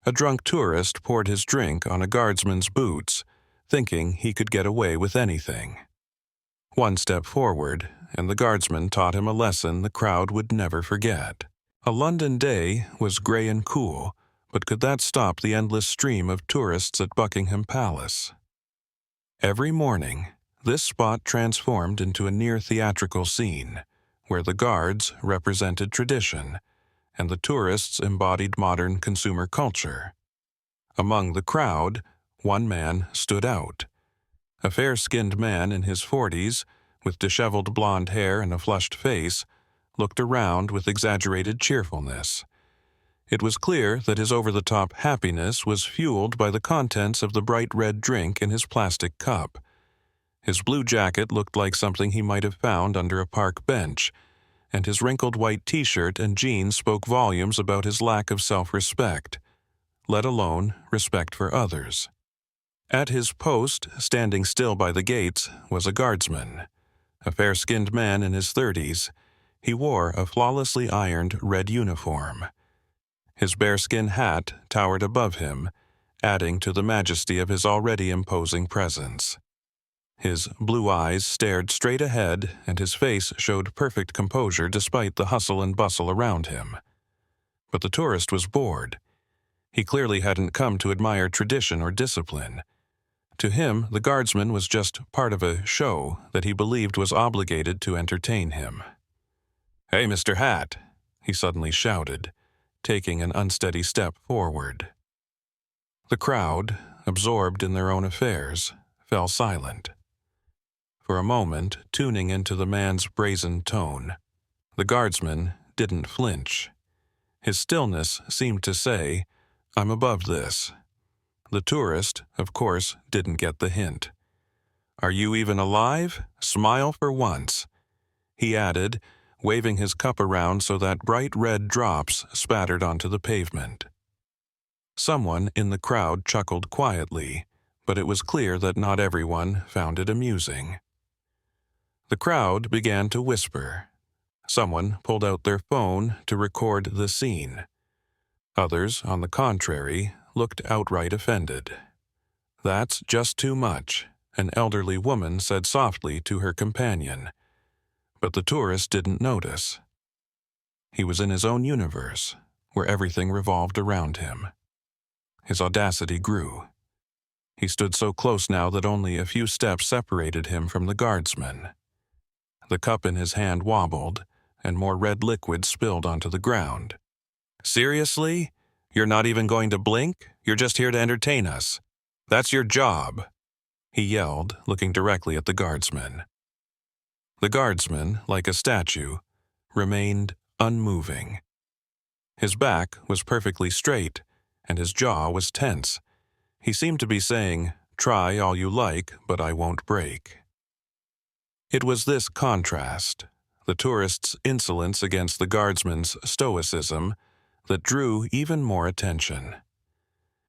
A drunk tourist poured his drink on a guardsman's boots, thinking he could get away with anything. One step forward, and the guardsman taught him a lesson the crowd would never forget. A London day was grey and cool, but could that stop the endless stream of tourists at Buckingham Palace? Every morning, this spot transformed into a near-theatrical scene, where the guards represented tradition, and the tourists embodied modern consumer culture. Among the crowd, one man stood out. A fair-skinned man in his 40s, with disheveled blonde hair and a flushed face, looked around with exaggerated cheerfulness. It was clear that his over-the-top happiness was fueled by the contents of the bright red drink in his plastic cup. His blue jacket looked like something he might have found under a park bench, and his wrinkled white t-shirt and jeans spoke volumes about his lack of self-respect, let alone respect for others. At his post, standing still by the gates, was a guardsman, a fair-skinned man in his 30s. He wore a flawlessly ironed red uniform. His bearskin hat towered above him, adding to the majesty of his already imposing presence. His blue eyes stared straight ahead, and his face showed perfect composure despite the hustle and bustle around him. But the tourist was bored. He clearly hadn't come to admire tradition or discipline. To him, the guardsman was just part of a show that he believed was obligated to entertain him. "Hey, Mr. Hat," he suddenly shouted, taking an unsteady step forward. The crowd, absorbed in their own affairs, fell silent. For a moment, tuning into the man's brazen tone, the guardsman didn't flinch. His stillness seemed to say, "I'm above this." The tourist, of course, didn't get the hint. "Are you even alive? Smile for once," he added, waving his cup around so that bright red drops spattered onto the pavement. Someone in the crowd chuckled quietly, but it was clear that not everyone found it amusing. The crowd began to whisper. Someone pulled out their phone to record the scene. Others, on the contrary, looked outright offended. "That's just too much," an elderly woman said softly to her companion. But the tourist didn't notice. He was in his own universe, where everything revolved around him. His audacity grew. He stood so close now that only a few steps separated him from the guardsman. The cup in his hand wobbled, and more red liquid spilled onto the ground. "Seriously? You're not even going to blink? You're just here to entertain us. That's your job," he yelled, looking directly at the guardsman. The guardsman, like a statue, remained unmoving. His back was perfectly straight, and his jaw was tense. He seemed to be saying, "Try all you like, but I won't break." It was this contrast, the tourist's insolence against the guardsman's stoicism, that drew even more attention.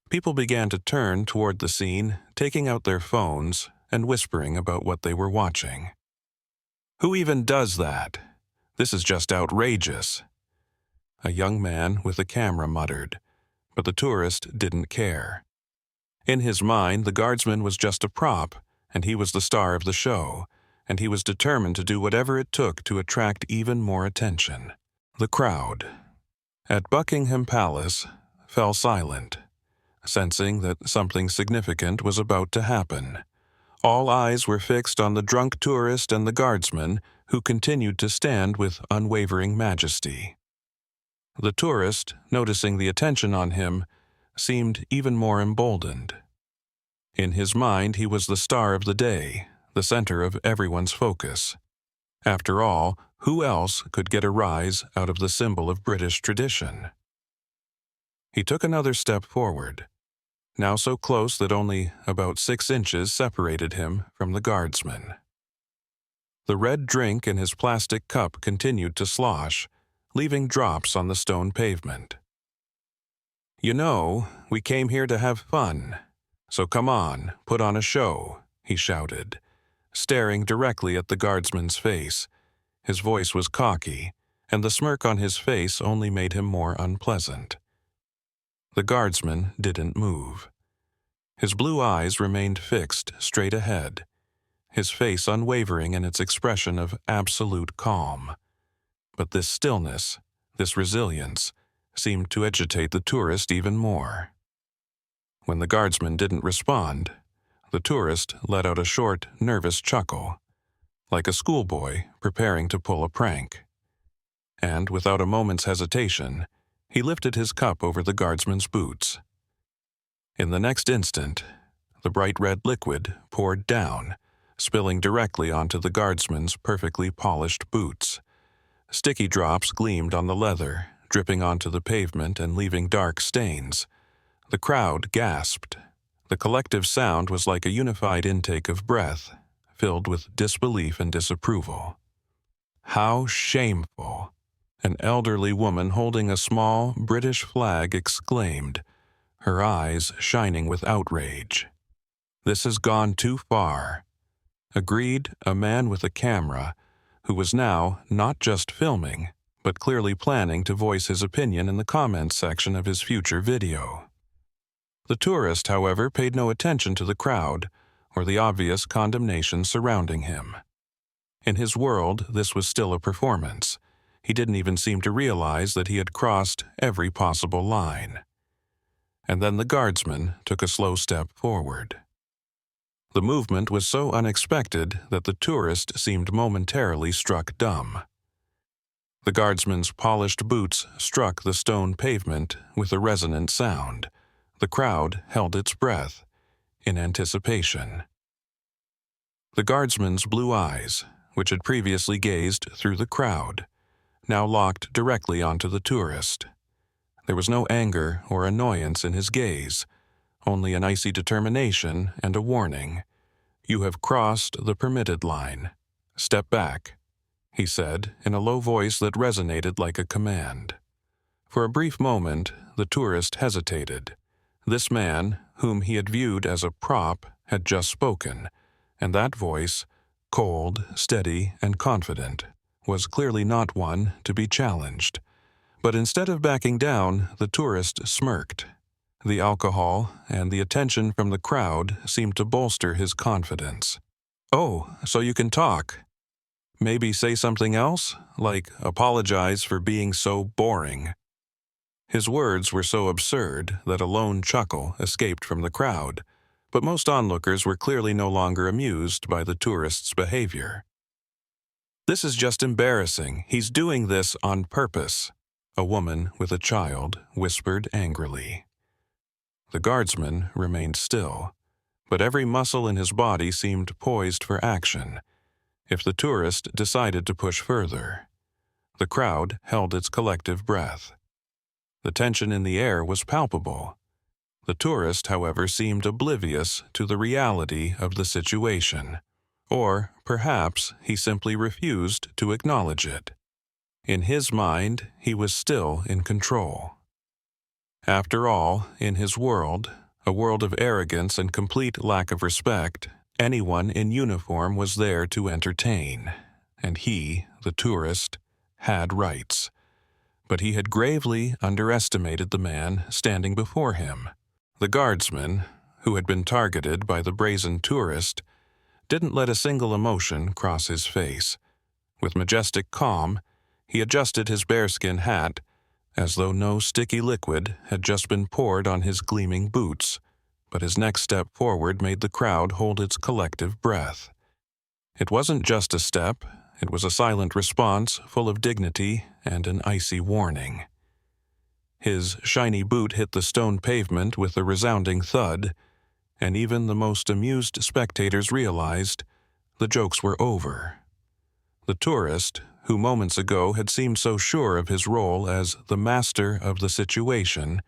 People began to turn toward the scene, taking out their phones and whispering about what they were watching. "Who even does that? This is just outrageous," a young man with a camera muttered, but the tourist didn't care. In his mind, the guardsman was just a prop, and he was the star of the show, and he was determined to do whatever it took to attract even more attention. The crowd at Buckingham Palace fell silent, sensing that something significant was about to happen. All eyes were fixed on the drunk tourist and the guardsman, who continued to stand with unwavering majesty. The tourist, noticing the attention on him, seemed even more emboldened. In his mind, he was the star of the day, the center of everyone's focus. After all, who else could get a rise out of the symbol of British tradition? He took another step forward, now so close that only about 6 inches separated him from the guardsman. The red drink in his plastic cup continued to slosh, leaving drops on the stone pavement. "You know, we came here to have fun, so come on, put on a show," he shouted, staring directly at the guardsman's face. His voice was cocky, and the smirk on his face only made him more unpleasant. The guardsman didn't move. His blue eyes remained fixed straight ahead, his face unwavering in its expression of absolute calm. But this stillness, this resilience, seemed to agitate the tourist even more. When the guardsman didn't respond, the tourist let out a short, nervous chuckle, like a schoolboy preparing to pull a prank. And without a moment's hesitation, he lifted his cup over the guardsman's boots. In the next instant, the bright red liquid poured down, spilling directly onto the guardsman's perfectly polished boots. Sticky drops gleamed on the leather, dripping onto the pavement and leaving dark stains. The crowd gasped. The collective sound was like a unified intake of breath, filled with disbelief and disapproval. "How shameful!" An elderly woman holding a small British flag exclaimed, her eyes shining with outrage. "This has gone too far," agreed a man with a camera, who was now not just filming, but clearly planning to voice his opinion in the comments section of his future video. The tourist, however, paid no attention to the crowd or the obvious condemnation surrounding him. In his world, this was still a performance. He didn't even seem to realize that he had crossed every possible line. And then the guardsman took a slow step forward. The movement was so unexpected that the tourist seemed momentarily struck dumb. The guardsman's polished boots struck the stone pavement with a resonant sound. The crowd held its breath, in anticipation. The guardsman's blue eyes, which had previously gazed through the crowd, now locked directly onto the tourist. There was no anger or annoyance in his gaze, only an icy determination and a warning. "You have crossed the permitted line. Step back," he said in a low voice that resonated like a command. For a brief moment, the tourist hesitated. This man, whom he had viewed as a prop, had just spoken, and that voice, cold, steady, and confident, was clearly not one to be challenged. But instead of backing down, the tourist smirked. The alcohol and the attention from the crowd seemed to bolster his confidence. "Oh, so you can talk. Maybe say something else, like apologize for being so boring." His words were so absurd that a lone chuckle escaped from the crowd, but most onlookers were clearly no longer amused by the tourist's behavior. "This is just embarrassing. He's doing this on purpose," a woman with a child whispered angrily. The guardsman remained still, but every muscle in his body seemed poised for action if the tourist decided to push further. The crowd held its collective breath. The tension in the air was palpable. The tourist, however, seemed oblivious to the reality of the situation, or perhaps he simply refused to acknowledge it. In his mind, he was still in control. After all, in his world, a world of arrogance and complete lack of respect, anyone in uniform was there to entertain, and he, the tourist, had rights. But he had gravely underestimated the man standing before him. The guardsman, who had been targeted by the brazen tourist, didn't let a single emotion cross his face. With majestic calm, he adjusted his bearskin hat, as though no sticky liquid had just been poured on his gleaming boots, but his next step forward made the crowd hold its collective breath. It wasn't just a step, it was a silent response full of dignity and an icy warning. His shiny boot hit the stone pavement with a resounding thud, and even the most amused spectators realized the jokes were over. The tourist, who moments ago had seemed so sure of his role as the master of the situation,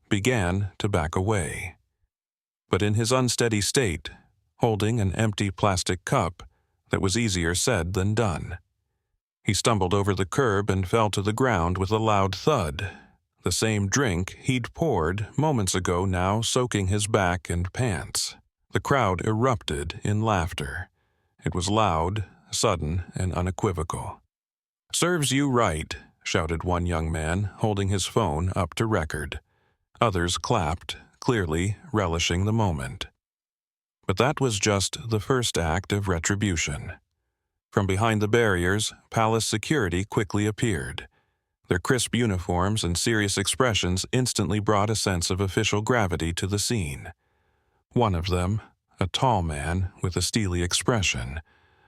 began to back away. But in his unsteady state, holding an empty plastic cup, that was easier said than done. He stumbled over the curb and fell to the ground with a loud thud, the same drink he'd poured moments ago now soaking his back and pants. The crowd erupted in laughter. It was loud, sudden, and unequivocal. "Serves you right," shouted one young man, holding his phone up to record. Others clapped, clearly relishing the moment. But that was just the first act of retribution. From behind the barriers, palace security quickly appeared. Their crisp uniforms and serious expressions instantly brought a sense of official gravity to the scene. One of them, a tall man with a steely expression,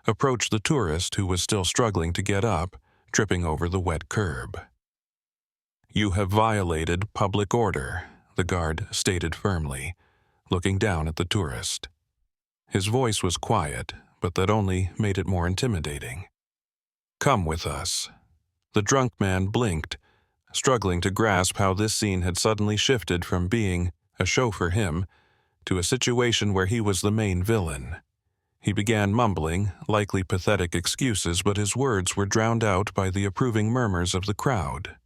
approached the tourist who was still struggling to get up, tripping over the wet curb. "You have violated public order," the guard stated firmly, looking down at the tourist. His voice was quiet, but that only made it more intimidating. "Come with us." The drunk man blinked, struggling to grasp how this scene had suddenly shifted from being a show for him to a situation where he was the main villain. He began mumbling, likely pathetic excuses, but his words were drowned out by the approving murmurs of the crowd.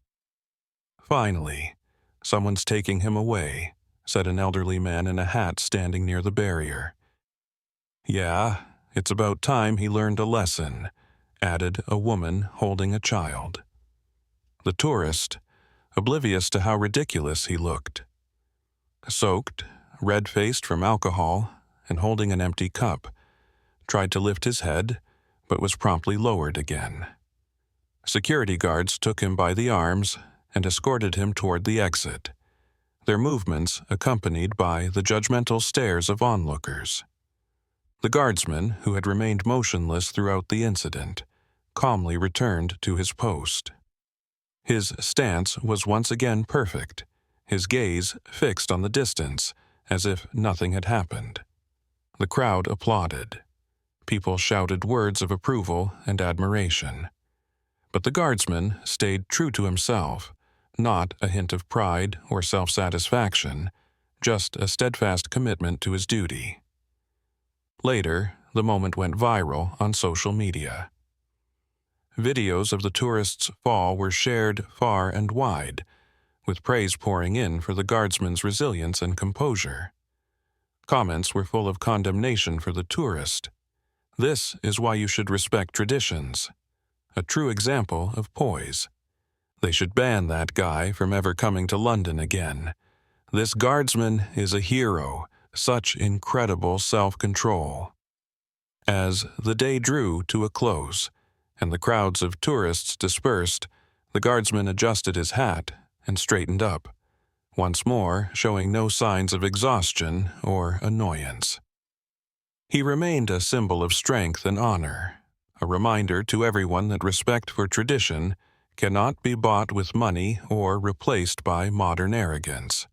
"Finally, someone's taking him away," said an elderly man in a hat standing near the barrier. "Yeah, it's about time he learned a lesson," added a woman holding a child. The tourist, oblivious to how ridiculous he looked. Soaked, red-faced from alcohol, and holding an empty cup, tried to lift his head, but was promptly lowered again. Security guards took him by the arms and escorted him toward the exit, their movements accompanied by the judgmental stares of onlookers. The guardsman, who had remained motionless throughout the incident, calmly returned to his post. His stance was once again perfect, his gaze fixed on the distance, as if nothing had happened. The crowd applauded. People shouted words of approval and admiration. But the guardsman stayed true to himself, not a hint of pride or self-satisfaction, just a steadfast commitment to his duty. Later, the moment went viral on social media. Videos of the tourist's fall were shared far and wide, with praise pouring in for the guardsman's resilience and composure. Comments were full of condemnation for the tourist. "This is why you should respect traditions." A true example of poise. "They should ban that guy from ever coming to London again. This guardsman is a hero, such incredible self-control." As the day drew to a close, and the crowds of tourists dispersed, the guardsman adjusted his hat and straightened up, once more showing no signs of exhaustion or annoyance. He remained a symbol of strength and honor, a reminder to everyone that respect for tradition cannot be bought with money or replaced by modern arrogance.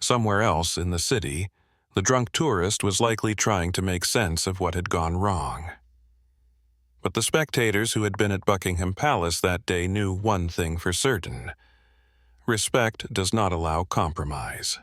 Somewhere else in the city, the drunk tourist was likely trying to make sense of what had gone wrong. But the spectators who had been at Buckingham Palace that day knew one thing for certain: respect does not allow compromise.